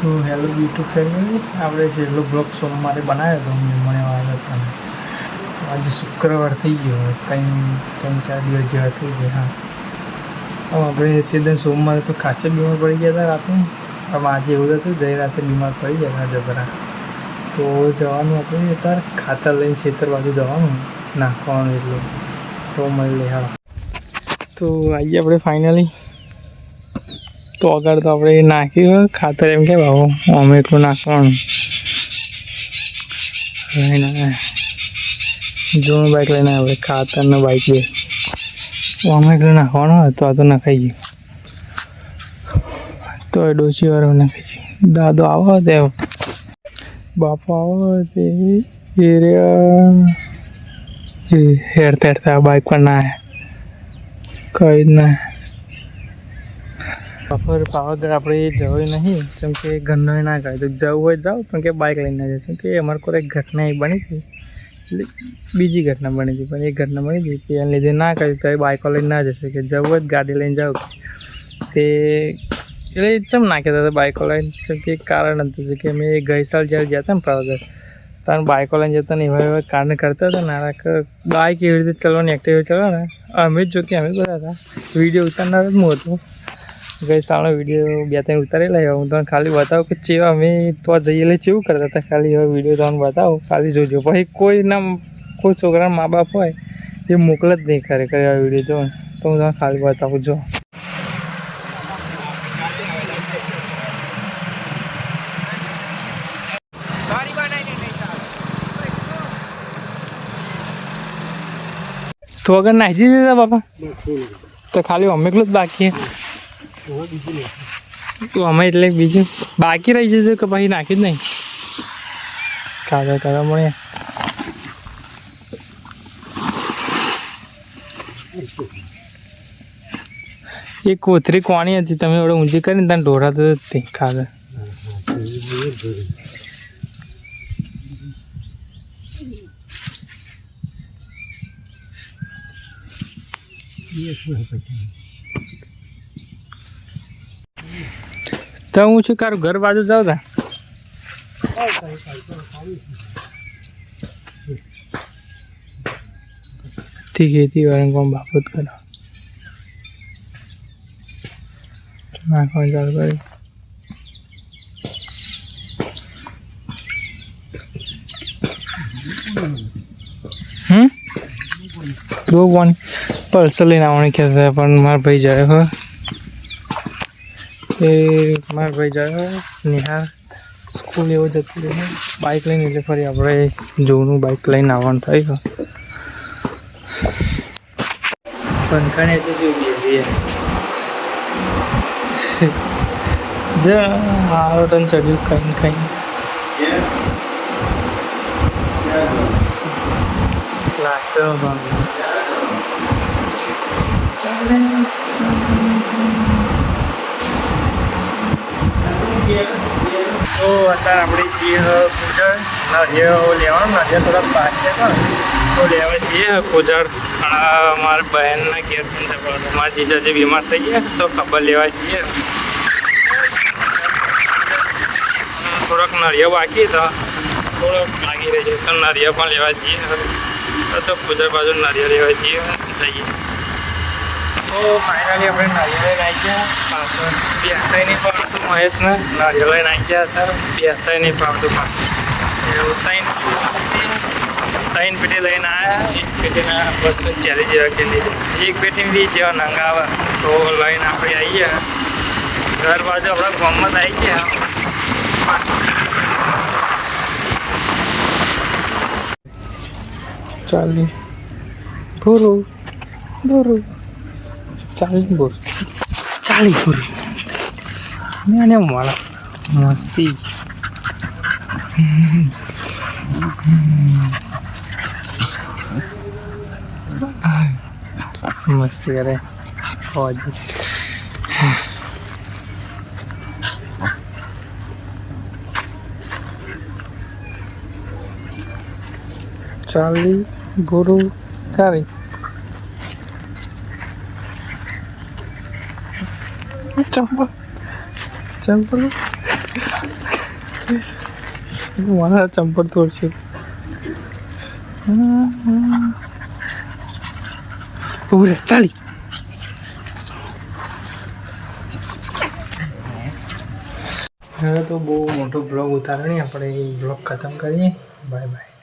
તો hello YouTube family, આપણે છેલ્લો બ્લોગ સોમવારે બનાવ્યો હતો મને આવ્યો હતો. આજે શુક્રવાર થઈ ગયો, ત્રણ ચાર દિવસ જેવા થઈ ગયા. હા, આપણે તે દિન સોમવારે તો ખાસે બીમાર પડી ગયા હતા રાતે. આમ આજે એવું હતું, ગઈ રાતે બીમાર પડી ગયા હતા જબરા. તો જવાનું આપણે અત્યારે ખાતર લઈને ખેતર બાજુ જવાનું નાખવાનું, એટલું તો મળી હા. તો આવીએ આપણે ફાઇનલી. તો આગળ તો આપણે નાખ્યું હોય ખાતર, એમ કે ભાવ અમે એટલું નાખવાનું. જૂનું બાઇક લઈને આપણે ખાતરનો બાઇક બે અમે એટલું નાખવાનું હોય તો આ તો નખાઈ ગયું. તો એ ડોસી વાળો નખાઈ ગયું. દાદો આવો તે બાપા આવો તે હેરતા હેરતા બાઇક પર ના કઈ જ ના. બપોર પાવાગઢ આપણે જવું નહીં, કેમ કે ઘરનો ના કહે તો જવું હોય જાવ, પણ કે બાઇક લઈને ના જાય. કેમ કે અમારે કોઈ એક ઘટના એ બની હતી, એટલે બીજી ઘટના બની હતી, પણ એ ઘટના બની હતી કે એને લીધે ના કહ્યું તો એ બાઇકો લઈને ના જશે, કે જવું હોય ગાડી લઈને જાવ તે. એટલે ચમ ના કહેતા હતા બાઇકો લઈને, કેમ કે કારણ હતું કે અમે ગઈ સાલ જ્યારે ગયા હતા ને પાવાગઢ, ત્યારે બાઇકો લઈને જતા ને એવા કારણ કરતા હતા ને. બાઇક એવી રીતે ચલાવવાની, એક્ટિવા ચલાવવાને અમે જ જોતી, અમે બધા હતા. વિડીયો ઉતારનાર જ હું હતો. ગઈ સાલનો વિડીયો 2-3 ઉતારેલા. હું તમને ખાલી બતાવું કે ચેવા અમે તો જઈએ એટલે કેવું કરતા હતા. ખાલી હવે વિડીયો તમને બતાવો, ખાલી જોજો. પછી કોઈ છોકરાના મા બાપ હોય એ મોકલ જ નહીં ખરેખર આ વિડીયો જો, તો હું તમને ખાલી બતાવું જો. તો અગર નાખી દીધા બાપા, તો ખાલી અમે એકલું જ બાકી. તો અમે એટલે બીજું બાકી રહી જશે કે પછી નાખી જ નહીં. કાગળ મળે એ કોથરી કોણી હતી, તમે એવડે ઊંચી કરીને ત્યાં ઢોરાતો જ કાગળ. તો હું છું કારું ઘર બાજુ જાઉં તા થી ખેતી વાળા કોમ બાબત કરો નાખવાનું ચાલુ કર્યું. બહુ કોણ પર્સલ લઈને આવવાની કહેતા, પણ મારા ભાઈ જાય હોય મારા ભાઈ જાય નિહાર સ્કૂલ એવો જતું રહે બાઇક લઈને, એટલે ફરી આપણે જૂનું બાઇક લઈને આવવાનું થાય તો પંખાને તો જોઈ જે આરોટન ચડ્યું ખાઈને લાસ્ટનો ભાગ ચાલે. તો અત્યારે આપણે જઈએ કુજળ નારિયેળ લેવાનું. નારિયેળ થોડાક બાકી હતા તો લેવા જઈએ કુજળ. મારા બહેનના ઘેર મારા જીજાજી બીમાર થઈ ગયા તો ખબર લેવા જઈએ. થોડોક નારિયેળ બાકી તો થોડોક લાગી રહી છે, તો નારિયેળ પણ લેવા જઈએ. તો કુજળ બાજુ નારિયેળ લેવા જઈએ. તો ફાઇનલી આપણે નારિયેળ લઈને આવી ગયા. પાછળ બેસતા નહીં પાડતું મહેશને, નારિયેળ લઈને આવી ગયા હતા, બેસતા નહીં પાડતું પાછળ. ત્રણ પેટી લઈને આવ્યા. એક પેટીના 240 જેવા કે લીધે, એક પેટી બી જેવા નંગા આવે તો લઈને આપણે આવી ગયા. ઘર બાજુ આપણા ગામમાં આવી ગયા. ચાલી ભૂરું ચાલી ભૂરું ને મારા મસ્તી મસ્તી કરે ચાલી ભૂરું કારી ચંપલ મારા ચંપલ તોડશે. ઉરે ચાલી. હવે તો બહુ મોટો બ્લોગ ઉતારે નહીં, આપણે એ બ્લોગ ખતમ કરીએ. Bye bye.